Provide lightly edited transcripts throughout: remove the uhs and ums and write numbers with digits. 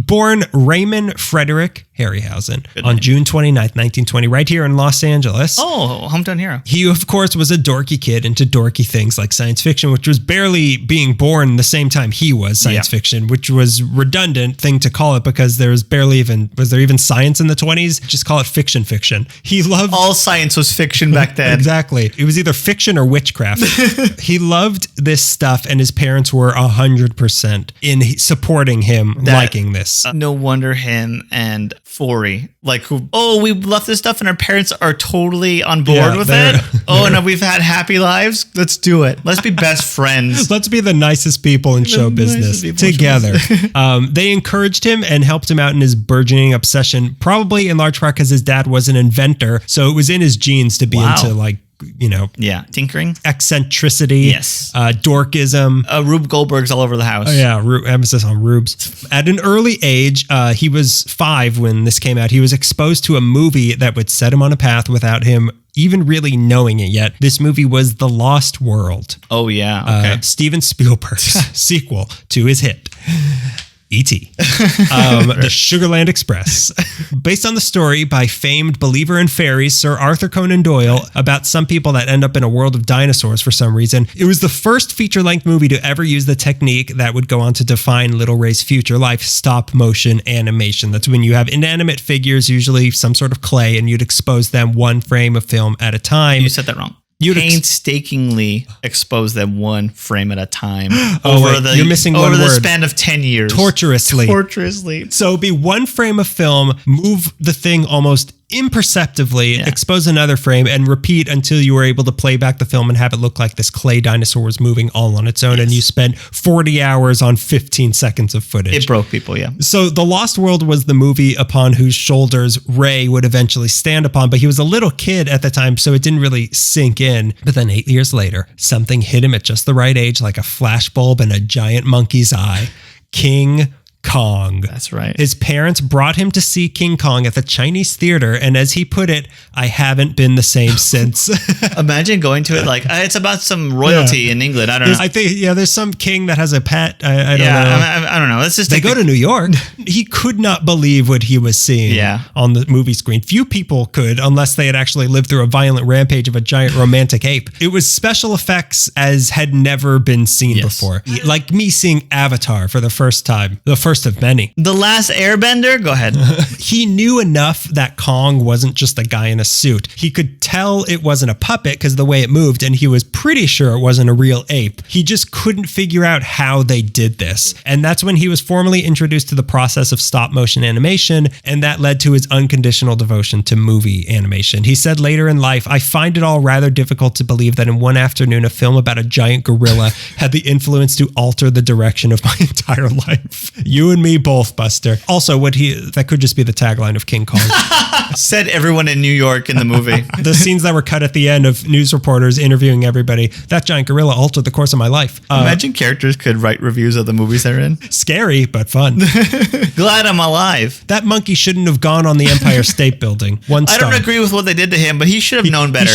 Born Raymond Frederick Harryhausen on June 29th, 1920, right here in Los Angeles. Oh, hometown hero. He, of course, was a dorky kid into dorky things like science fiction, which was barely being born the same time he was science fiction, which was redundant thing to call it because there was was there even science in the 20s? Just call it fiction. He loved... All science was fiction back then. Exactly. It was either fiction or witchcraft. He loved this stuff and his parents were 100% in supporting him liking this. No wonder him and Forey, we left this stuff and our parents are totally on board with it. And we've had happy lives. Let's do it. Let's be best friends. Let's be the nicest people in show business together. They encouraged him and helped him out in his burgeoning obsession, probably in large part because his dad was an inventor. So it was in his genes to be into tinkering, eccentricity, dorkism. Rube Goldberg's all over the house. Emphasis on Rubes. At an early age, he was 5 when this came out. He was exposed to a movie that would set him on a path without him even really knowing it yet. This movie was The Lost World. Oh yeah, okay. Steven Spielberg's sequel to his hit E.T. The Sugarland Express. Based on the story by famed believer in fairies, Sir Arthur Conan Doyle, about some people that end up in a world of dinosaurs for some reason. It was the first feature-length movie to ever use the technique that would go on to define Little Ray's future life, stop-motion animation. That's when you have inanimate figures, usually some sort of clay, and you'd expose them one frame of film at a time. You said that wrong. Painstakingly expose them one frame at a time you're missing one over the word. Span of 10 years. Torturously. So it'd be one frame of film, move the thing almost imperceptibly, expose another frame, and repeat until you were able to play back the film and have it look like this clay dinosaur was moving all on its own. And you spent 40 hours on 15 seconds of footage. It broke people, So The Lost World was the movie upon whose shoulders Ray would eventually stand upon, but he was a little kid at the time, so it didn't really sink in. But then 8 years later, something hit him at just the right age, like a flashbulb in a giant monkey's eye. King Kong. That's right. His parents brought him to see King Kong at the Chinese theater, and as he put it, I haven't been the same since. Imagine going to it like, it's about some royalty in England. I don't know. I think, there's some king that has a pet. I don't know. I don't know. Let's just They go to New York. He could not believe what he was seeing on the movie screen. Few people could, unless they had actually lived through a violent rampage of a giant romantic ape. It was special effects as had never been seen before. Like me seeing Avatar for the first time. The first of many. The Last Airbender? Go ahead. He knew enough that Kong wasn't just a guy in a suit. He could tell it wasn't a puppet because of the way it moved, and he was pretty sure it wasn't a real ape. He just couldn't figure out how they did this. And that's when he was formally introduced to the process of stop motion animation, and that led to his unconditional devotion to movie animation. He said later in life, I find it all rather difficult to believe that in one afternoon, a film about a giant gorilla had the influence to alter the direction of my entire life. You and me both, Buster. Also, that could just be the tagline of King Kong. Said everyone in New York in the movie. The scenes that were cut at the end of news reporters interviewing everybody. That giant gorilla altered the course of my life. Imagine characters could write reviews of the movies they're in. Scary, but fun. Glad I'm alive. That monkey shouldn't have gone on the Empire State Building. 1 star. I don't agree with what they did to him, but he should have known better.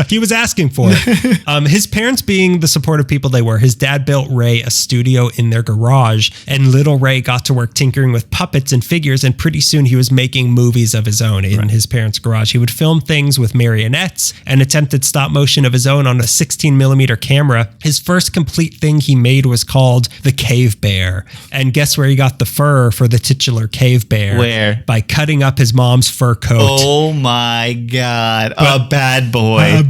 He was asking for it. His parents being the supportive people they were, his dad built Ray a studio in their garage, and little Ray got to work tinkering with puppets and figures, and pretty soon he was making movies of his own in his parents' garage. He would film things with marionettes and attempted stop motion of his own on a 16 millimeter camera. His first complete thing he made was called The Cave Bear. And guess where he got the fur for the titular cave bear? Where? By cutting up his mom's fur coat. Oh my God. A bad boy.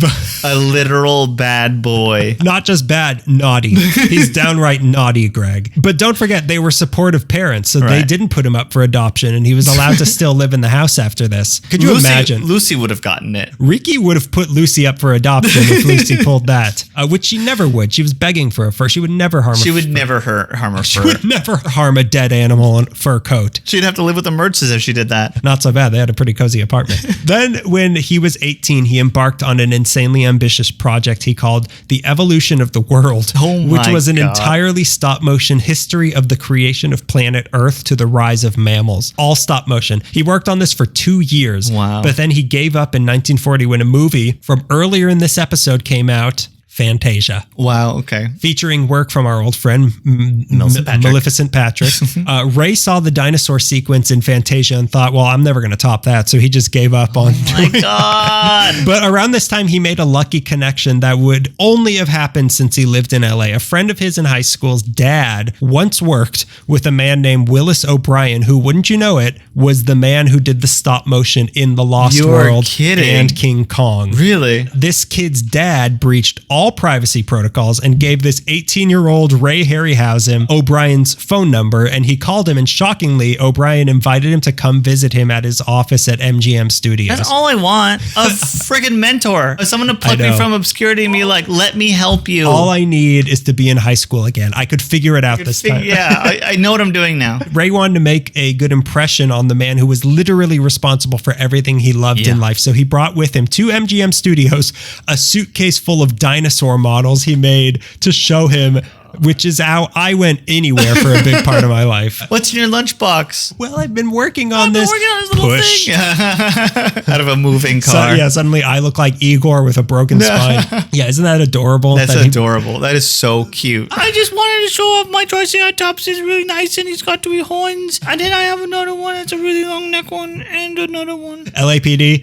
A literal bad boy. Not just bad, naughty. He's downright naughty, Greg. But don't forget, they were supportive parents, so they didn't put him up for adoption, and he was allowed to still live in the house after this. Could you imagine? Lucy would have gotten it. Ricky would have put Lucy up for adoption if Lucy pulled that, which she never would. She was begging for a fur. She would never harm She would never harm her fur. She would never harm a dead animal in a fur coat. She'd have to live with the Mertzes if she did that. Not so bad. They had a pretty cozy apartment. Then when he was 18, he embarked on an insanely ambitious project he called The Evolution of the World, which was an entirely stop motion history of the creation of planet Earth to the rise of mammals. All stop motion. He worked on this for 2 years. Wow. But then he gave up in 1940 when a movie from earlier in this episode came out, Fantasia. Wow, okay. Featuring work from our old friend, Maleficent Patrick. Ray saw the dinosaur sequence in Fantasia and thought, well, I'm never going to top that. So he just gave up on Oh my God. But around this time, he made a lucky connection that would only have happened since he lived in LA. A friend of his in high school's dad once worked with a man named Willis O'Brien, who, wouldn't you know it, was the man who did the stop motion in The Lost World and King Kong. Really? This kid's dad breached all privacy protocols and gave this 18-year-old Ray Harryhausen O'Brien's phone number, and he called him, and shockingly, O'Brien invited him to come visit him at his office at MGM Studios. That's all I want. A friggin' mentor. Someone to pluck me from obscurity and be like, let me help you. All I need is to be in high school again. I could figure it out this time. Yeah, I know what I'm doing now. Ray wanted to make a good impression on the man who was literally responsible for everything he loved in life. So he brought with him to MGM Studios a suitcase full of dinosaur models he made to show him, which is how I went anywhere for a big part of my life. What's in your lunchbox? Well, I've been working on this little push. thing. Out of a moving car. So, suddenly I look like Igor with a broken spine. Yeah, isn't that adorable? That's adorable. That is so cute. I just wanted to show off my Triceratops is really nice and he's got 3 horns. And then I have another one that's a really long neck one and another one. LAPD.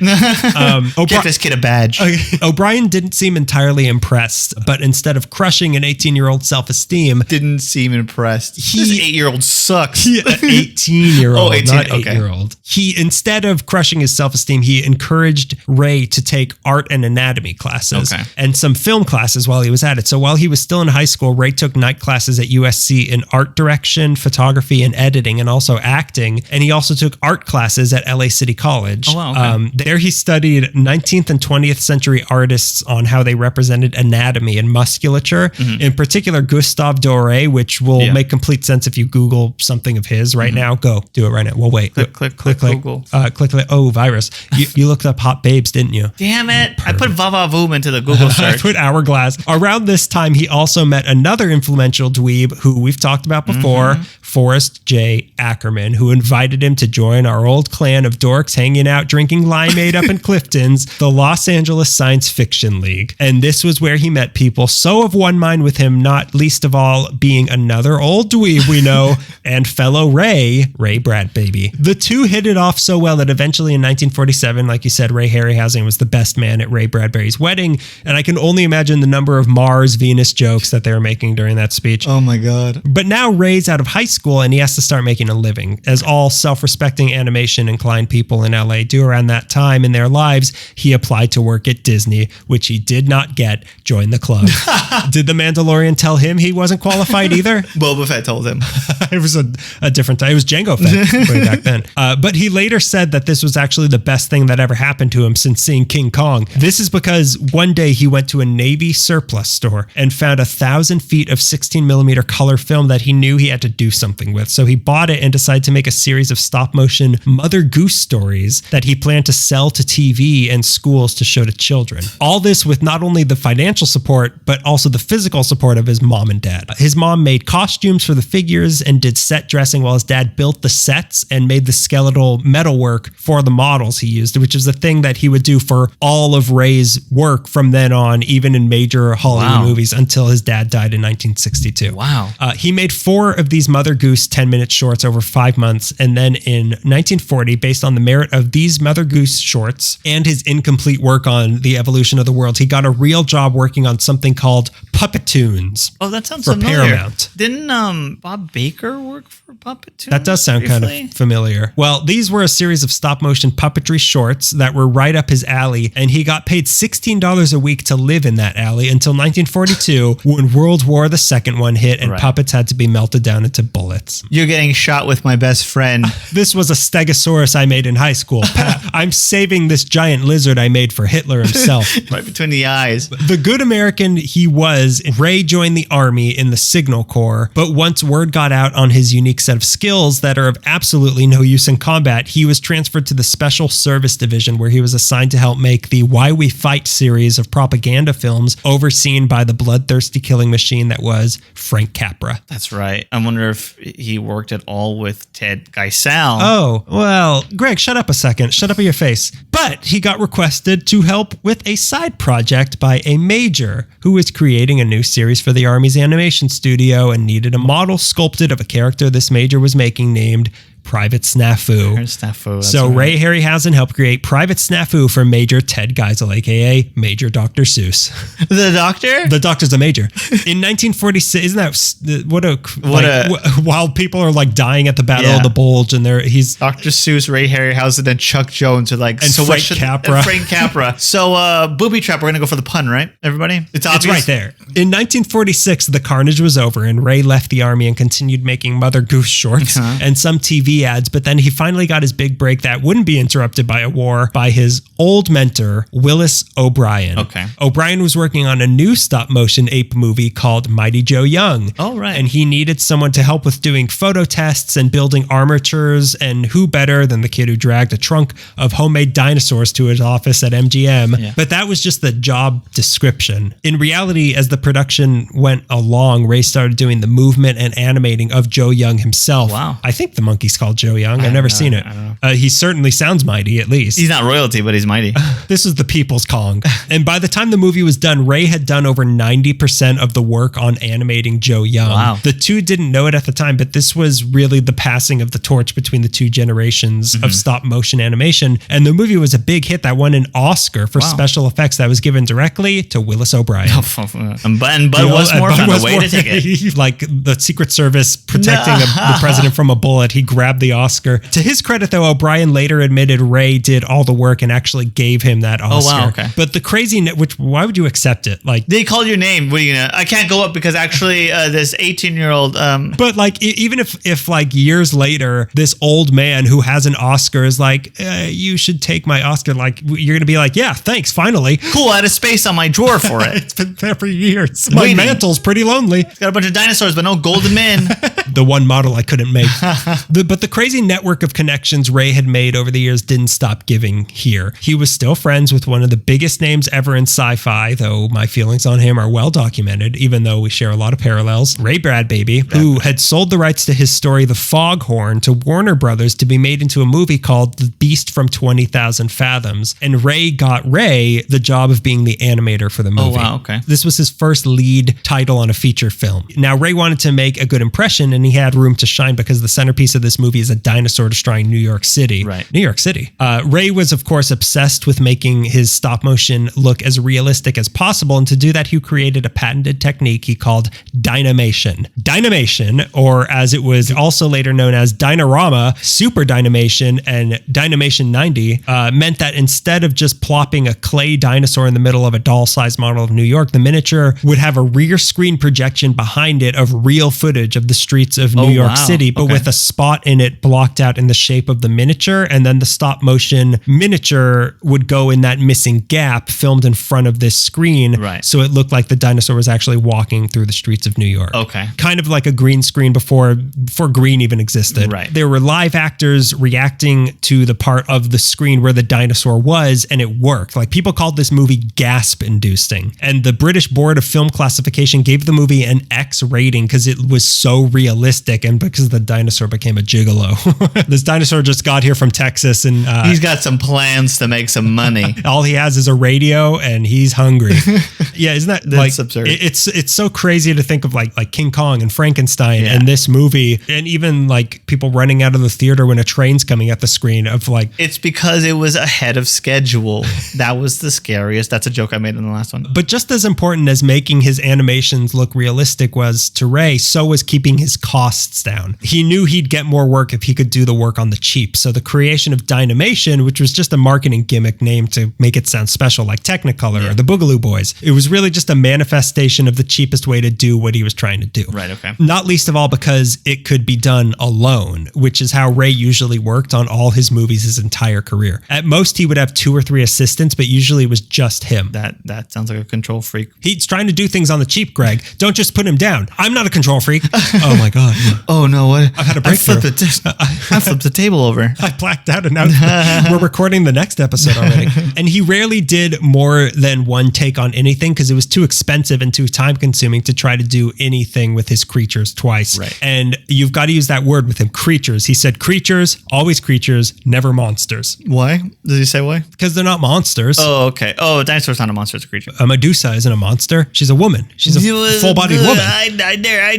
Get this kid a badge. O'Brien didn't seem entirely impressed, but instead of crushing an 18-year-old self-esteem, didn't seem impressed. This 8-year-old sucks. 18-year-old, 18, not 8-year-old. He, instead of crushing his self-esteem, he encouraged Ray to take art and anatomy classes and some film classes while he was at it. So while he was still in high school, Ray took night classes at USC in art direction, photography, and editing, and also acting. And he also took art classes at LA City College. Oh, wow, okay. There he studied 19th and 20th century artists on how they represented anatomy and musculature. In particular, Gustave Doré, which will make complete sense if you Google something of his right now. Go do it right now. Well, wait. Click, Google. Click. Oh, virus. You looked up hot babes, didn't you? Damn it. I put Vava Voom into the Google search. I put Hourglass. Around this time, he also met another influential dweeb who we've talked about before, Forrest J. Ackerman, who invited him to join our old clan of dorks hanging out, drinking limeade up in Clifton's, the Los Angeles Science Fiction League. And this was where he met people so of one mind with him, not least of all being another old dweeb we know, and fellow Ray Brad baby. The two hit it off so well that eventually in 1947, like you said, Ray Harryhausen was the best man at Ray Bradbury's wedding, and I can only imagine the number of Mars, Venus jokes that they were making during that speech. Oh my God. But now Ray's out of high school and he has to start making a living, as all self-respecting animation-inclined people in LA do around that time in their lives. He applied to work at Disney, which he did not get. Join the club. Did The Mandalorian tell him he wasn't qualified either? Boba Fett told him. It was a different time. It was Jango Fett way back then. But he later said that this was actually the best thing that ever happened to him since seeing King Kong. This is because one day he went to a Navy surplus store and found 1,000 feet of 16mm color film that he knew he had to do something with. So he bought it and decided to make a series of stop-motion Mother Goose stories that he planned to sell to TV and schools to show to children. All this with not only the financial support, but also the physical support of his mom and dad. His mom made costumes for the figures and did set dressing, while his dad built the sets and made the skeletal metalwork for the models he used, which is the thing that he would do for all of Ray's work from then on, even in major Hollywood movies, until his dad died in 1962. Wow. He made 4 of these Mother Goose 10-minute shorts over 5 months, and then in 1940, based on the merit of these Mother Goose shorts and his incomplete work on the evolution of the world, he got a real job working on something called Puppetoons. Oh, that sounds for familiar. Paramount. Didn't Bob Baker work for Puppetoons? That does sound kind of familiar. Well, these were a series of stop-motion puppetry shorts that were right up his alley, and he got paid $16 a week to live in that alley until 1942, when World War II hit and puppets had to be melted down into bullets. You're getting shot with my best friend. This was a stegosaurus I made in high school. I'm saving this giant lizard I made for Hitler himself. Right between the eyes. The good American he was, Ray joined the Army in the Signal Corps, but once word got out on his unique set of skills that are of absolutely no use in combat, he was transferred to the Special Service Division, where he was assigned to help make the Why We Fight series of propaganda films overseen by the bloodthirsty killing machine that was Frank Capra. That's right. I wonder if he worked at all with Ted Geisel. Oh, well, Greg, shut up a second. Shut up your face. But But he got requested to help with a side project by a major who was creating a new series for the Army's animation studio and needed a model sculpted of a character this major was making named Private Snafu. So right. Ray Harryhausen helped create Private Snafu for Major Ted Geisel, aka Major Dr. Seuss. The doctor? The doctor's a major. In 1946, isn't that while people are like dying at the Battle of the Bulge, and he's Dr. Seuss, Ray Harryhausen, and Chuck Jones are like, and so Frank Capra. And Frank Capra. So booby trap. We're gonna go for the pun, right? Everybody, it's obvious. It's right there. In 1946, the carnage was over, and Ray left the army and continued making Mother Goose shorts and some TV ads, but then he finally got his big break that wouldn't be interrupted by a war by his old mentor, Willis O'Brien. Okay. O'Brien was working on a new stop-motion ape movie called Mighty Joe Young. Oh, right. And he needed someone to help with doing photo tests and building armatures, and who better than the kid who dragged a trunk of homemade dinosaurs to his office at MGM. Yeah. But that was just the job description. In reality, as the production went along, Ray started doing the movement and animating of Joe Young himself. Wow. I think the monkey's called Joe Young. I've never seen it. I don't know. He certainly sounds mighty, at least. He's not royalty, but he's mighty. This is the people's Kong. And by the time the movie was done, Ray had done over 90% of the work on animating Joe Young. Wow. The two didn't know it at the time, but this was really the passing of the torch between the two generations of stop motion animation. And the movie was a big hit that won an Oscar for special effects that was given directly to Willis O'Brien. And Bud Westmore found a way to take it. Like the Secret Service protecting the president from a bullet, he grabbed the Oscar. To his credit, though, O'Brien later admitted Ray did all the work and actually gave him that Oscar. Oh, wow, okay. But the crazy, why would you accept it? Like, they called your name. What are you gonna? I can't go up because actually this 18-year-old. But like, even if like years later, this old man who has an Oscar is like, you should take my Oscar. Like, you're gonna be like, yeah, thanks, finally. Cool, I had a space on my drawer for it. It's been there for years. My mantle's pretty lonely. It's got a bunch of dinosaurs, but no golden men. The one model I couldn't make. But the crazy network of connections Ray had made over the years didn't stop giving here. He was still friends with one of the biggest names ever in sci-fi, though my feelings on him are well documented, even though we share a lot of parallels. Ray Bradbury, who had sold the rights to his story The Foghorn to Warner Brothers to be made into a movie called The Beast from 20,000 Fathoms. And Ray got Ray the job of being the animator for the movie. Oh, wow, okay. This was his first lead title on a feature film. Now, Ray wanted to make a good impression, and he had room to shine because the centerpiece of this movie is a dinosaur destroying New York City. Right. New York City. Ray was, of course, obsessed with making his stop motion look as realistic as possible, and to do that, he created a patented technique he called dynamation. Dynamation, or as it was also later known as Dynarama, Super Dynamation, and Dynamation 90, meant that instead of just plopping a clay dinosaur in the middle of a doll-sized model of New York, the miniature would have a rear screen projection behind it of real footage of the streets of New York City, but with a spot in it blocked out in the shape of the miniature, and then the stop motion miniature would go in that missing gap filmed in front of this screen. Right. So it looked like the dinosaur was actually walking through the streets of New York. Okay. Kind of like a green screen before green even existed. Right. There were live actors reacting to the part of the screen where the dinosaur was, and it worked. Like, people called this movie gasp inducing. And the British Board of Film Classification gave the movie an X rating because it was so realistic and because the dinosaur became a gigolo. This dinosaur just got here from Texas, and he's got some plans to make some money. All he has is a radio and he's hungry. Yeah, isn't that That's like absurd? It's so crazy to think of like King Kong and Frankenstein and this movie, and even like people running out of the theater when a train's coming at the screen of like. It's because it was ahead of schedule. That was the scariest. That's a joke I made in the last one. But just as important as making his animations look realistic was to Ray, so was keeping his costs down. He knew he'd get more work if he could do the work on the cheap. So the creation of Dynamation, which was just a marketing gimmick name to make it sound special, like Technicolor or the Boogaloo Boys, it was really just a manifestation of the cheapest way to do what he was trying to do. Right, okay. Not least of all because it could be done alone, which is how Ray usually worked on all his movies his entire career. At most, he would have 2 or 3 assistants, but usually it was just him. That sounds like a control freak. He's trying to do things on the cheap, Greg. Don't just put him down. I'm not a control freak. Oh my God. Oh no, what? I've had a breakthrough. I flipped the table over. I blacked out and now we're recording the next episode already. And he rarely did more than one take on anything because it was too expensive and too time consuming to try to do anything with his creatures twice. Right. And you've got to use that word with him, creatures. He said creatures, always creatures, never monsters. Why? Does he say why? Because they're not monsters. Oh, okay. Oh, a dinosaur's not a monster, it's a creature. A Medusa isn't a monster. She's a woman. She's a full-bodied woman. I dare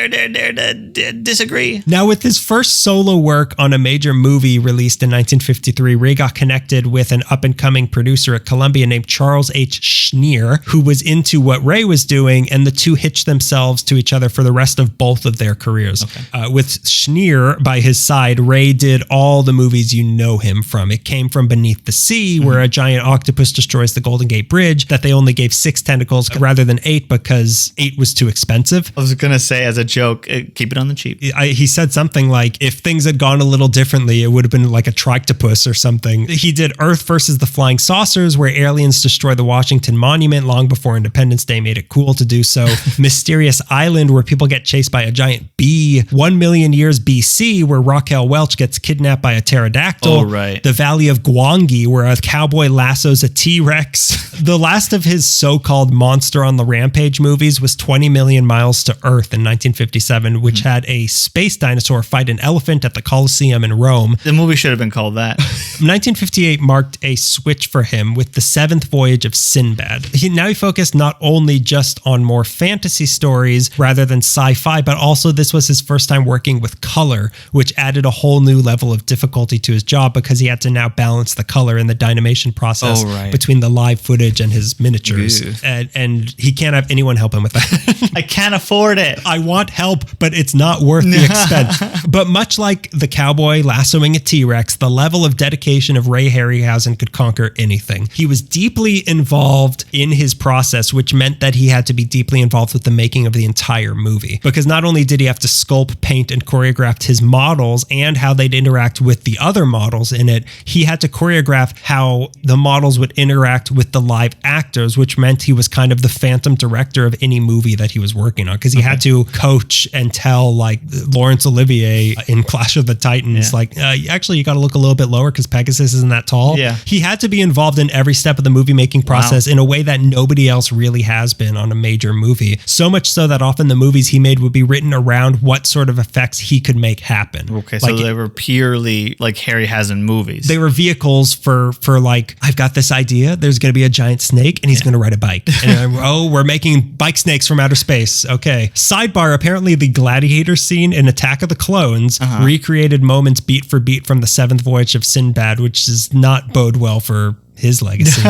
to disagree. Now, with his first solo work on a major movie released in 1953, Ray got connected with an up-and-coming producer at Columbia named Charles H. Schneer, who was into what Ray was doing, and the two hitched themselves to each other for the rest of both of their careers. Okay. With Schneer by his side, Ray did all the movies you know him from. It came from Beneath the Sea, where a giant octopus destroys the Golden Gate Bridge, that they only gave 6 tentacles rather than 8 because 8 was too expensive. I was going to say, as a joke, keep it on the cheap. He said something like, if things had gone a little differently, it would have been like a trictopus or something. He did Earth versus the Flying Saucers, where aliens destroy the Washington Monument long before Independence Day made it cool to do so. Mysterious Island, where people get chased by a giant bee. 1 million years BC, where Raquel Welch gets kidnapped by a pterodactyl. Oh, right. The Valley of Gwangi, where a cowboy lassos a T-Rex. The last of his so-called Monster on the Rampage movies was 20 Million Miles to Earth in 1957, which had a space dinosaur fight an elephant at the Colosseum in Rome. The movie should have been called that. 1958 marked a switch for him with the 7th voyage of Sinbad. He focused not only just on more fantasy stories rather than sci-fi, but also this was his first time working with color, which added a whole new level of difficulty to his job because he had to now balance the color in the dynamation process between the live footage and his miniatures. And he can't have anyone help him with that. I can't afford it. I want help, but it's not worth the expense. But much like the cowboy lassoing a T-Rex, the level of dedication of Ray Harryhausen could conquer anything. He was deeply involved in his process, which meant that he had to be deeply involved with the making of the entire movie. Because not only did he have to sculpt, paint, and choreograph his models and how they'd interact with the other models in it, he had to choreograph how the models would interact with the live actors, which meant he was kind of the phantom director of any movie that he was working on. Because he had to coach and tell, like Laurence Olivier in Clash of the Titans, actually, you got to look a little bit lower because Pegasus isn't that tall. Yeah. He had to be involved in every step of the movie making process in a way that nobody else really has been on a major movie. So much so that often the movies he made would be written around what sort of effects he could make happen. Okay, so they were purely like Harryhausen movies. They were vehicles for like, I've got this idea. There's going to be a giant snake and he's going to ride a bike. And we're making bike snakes from outer space. Okay. Sidebar, apparently the gladiator scene in Attack of the Clones recreated moments beat for beat from the 7th voyage of Sinbad, which does not bode well for his legacy.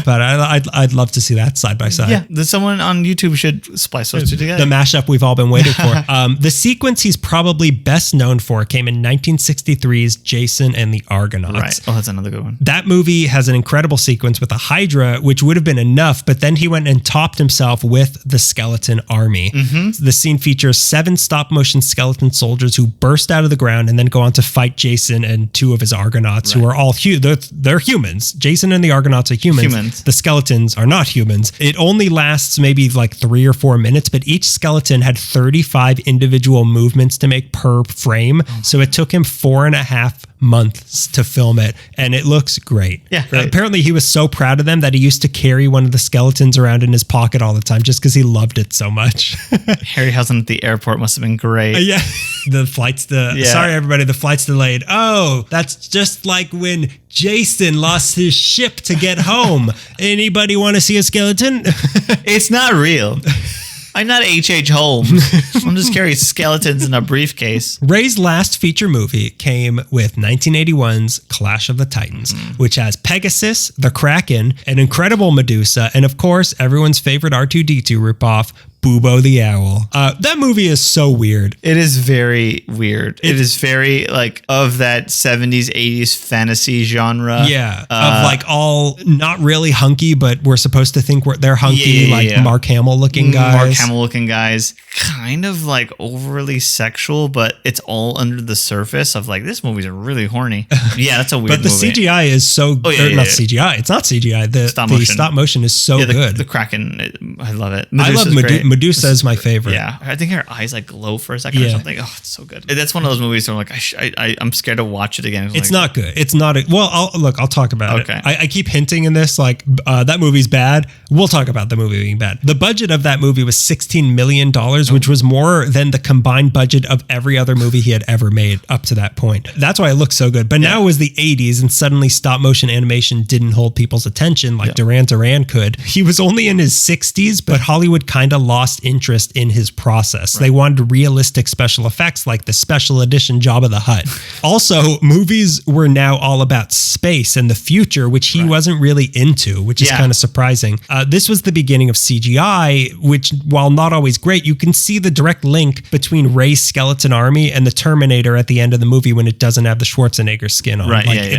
But I'd love to see that side by side. Yeah, someone on YouTube should splice those two together. The mashup we've all been waiting for. The sequence he's probably best known for came in 1963's Jason and the Argonauts. Right. Oh, that's another good one. That movie has an incredible sequence with a Hydra, which would have been enough, but then he went and topped himself with the Skeleton Army. The scene features 7 stop-motion skeleton soldiers who burst out of the ground and then go on to fight Jason and 2 of his Argonauts, who are all they're humans. Jason and the Argonauts are humans. The skeletons are not humans. It only lasts maybe like 3 or 4 minutes, but each skeleton had 35 individual movements to make per frame. So it took him 4.5 months to film it, and it looks great. Yeah, great. Apparently he was so proud of them that he used to carry one of the skeletons around in his pocket all the time just because he loved it so much. Harryhausen at the airport must have been great. Yeah. Sorry everybody, the flight's delayed. Oh, that's just like when Jason lost his ship to get home. Anybody want to see a skeleton? It's not real. I'm not H.H. Holmes. I'm just carrying skeletons in a briefcase. Ray's last feature movie came with 1981's Clash of the Titans, which has Pegasus, the Kraken, an incredible Medusa, and of course, everyone's favorite R2-D2 ripoff, Bubo the Owl. That movie is so weird. It is very weird. It is very like of that 70s, 80s fantasy genre. Yeah. Of like all not really hunky, but we're supposed to think they're hunky, Mark Hamill looking guys. Mark Hamill looking guys. Kind of like overly sexual, but it's all under the surface of like, this movie's really horny. Yeah, that's a weird movie. But the CGI is so not CGI. It's not CGI. The stop motion is so good. The Kraken, I love it. I love Medusa is my favorite. Yeah, I think her eyes like glow for a second or something. Oh, it's so good. That's one of those movies where I'm like, I'm scared to watch it again. It's not good. It's not. I'll talk about it. I keep hinting in this, like that movie's bad. We'll talk about the movie being bad. The budget of that movie was $16 million, which was more than the combined budget of every other movie he had ever made up to that point. That's why it looks so good. But now it was the 80s, and suddenly stop motion animation didn't hold people's attention like Duran Duran could. He was only in his 60s, but Hollywood kind of lost interest in his process. They wanted realistic special effects like the special edition Jabba the Hutt. Also, movies were now all about space and the future, which he wasn't really into, which is kind of surprising. This was the beginning of CGI, which, while not always great, you can see the direct link between Ray's skeleton army and the Terminator at the end of the movie when it doesn't have the Schwarzenegger skin on.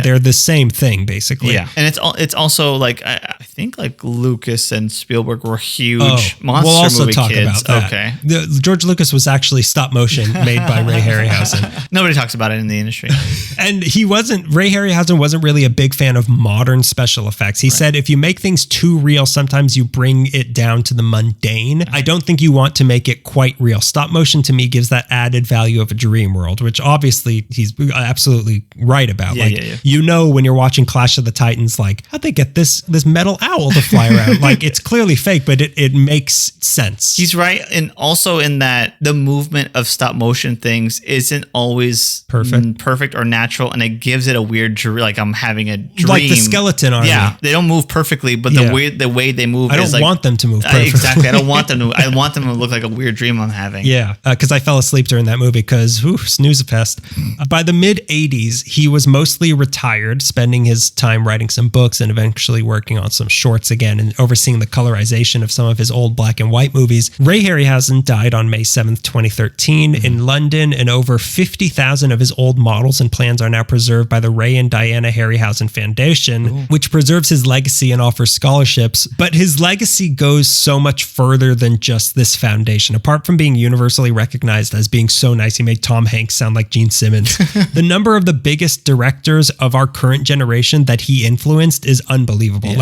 They're the same thing, basically. Yeah, and it's also like, I think like Lucas and Spielberg were huge monster movie kids. About that. George Lucas was actually stop motion made by Ray Harryhausen. Nobody talks about it in the industry. And Ray Harryhausen wasn't really a big fan of modern special effects. He said, if you make things too real, sometimes you bring it down to the mundane. I don't think you want to make it quite real. Stop motion to me gives that added value of a dream world, which obviously he's absolutely right about. You know, when you're watching Clash of the Titans, like, how'd they get this metal owl to fly around? Like, it's clearly fake, but it makes sense. He's right. And also in that the movement of stop motion things isn't always perfect or natural, and it gives it a weird dream, like I'm having a dream. Like the skeleton army. Yeah, they don't move perfectly, but the way they move, I don't want them to move perfectly. Exactly, I don't want them to. I want them to look like a weird dream I'm having. Yeah, because I fell asleep during that movie because snooze fest. By the mid 80s, he was mostly retired, spending his time writing some books and eventually working on some shorts again and overseeing the colorization of some of his old black and white movies. Ray Harryhausen died on May 7th, 2013 in London, and over 50,000 of his old models and plans are now preserved by the Ray and Diana Harryhausen Foundation, which preserves his legacy and offers scholarships. But his legacy goes so much further than just this foundation. Apart from being universally recognized as being so nice, he made Tom Hanks sound like Gene Simmons. The number of the biggest directors of our current generation that he influenced is unbelievable.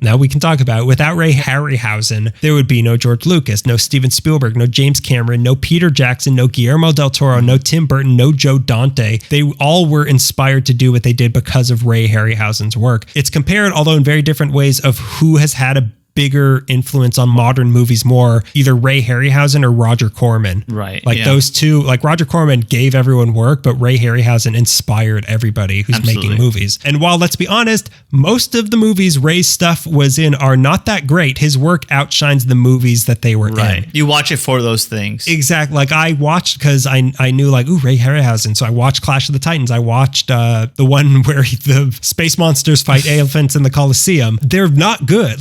Now we can talk about it. Without Ray Harryhausen, there would be no George Lucas, no Steven Spielberg, no James Cameron, no Peter Jackson, no Guillermo del Toro, no Tim Burton, no Joe Dante. They all were inspired to do what they did because of Ray Harryhausen's work. It's compared, although in very different ways, of who has had a bigger influence on modern movies more, either Ray Harryhausen or Roger Corman. Right. Those two, like Roger Corman gave everyone work, but Ray Harryhausen inspired everybody who's making movies. And while, let's be honest, most of the movies Ray's stuff was in are not that great, his work outshines the movies that they were in. You watch it for those things. Exactly. Like I watched because I knew Ray Harryhausen. So I watched Clash of the Titans. I watched the one where the space monsters fight elephants in the Coliseum. They're not good.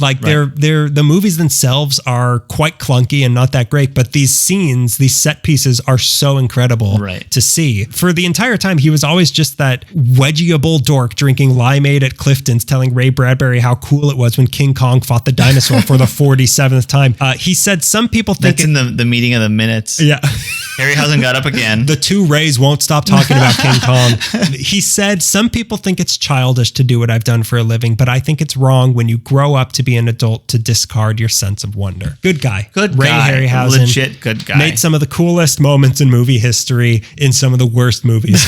The movies themselves are quite clunky and not that great, but these scenes, these set pieces are so incredible to see. For the entire time, he was always just that wedgiable dork drinking limeade at Clifton's, telling Ray Bradbury how cool it was when King Kong fought the dinosaur for the 47th time. He said some people think... That's in the meeting of the minutes. Yeah. Harryhausen got up again. The two Rays won't stop talking about King Kong. He said, some people think it's childish to do what I've done for a living, but I think it's wrong when you grow up to be an adult to discard your sense of wonder. Good guy. Ray Harryhausen. Legit good guy. Made some of the coolest moments in movie history in some of the worst movies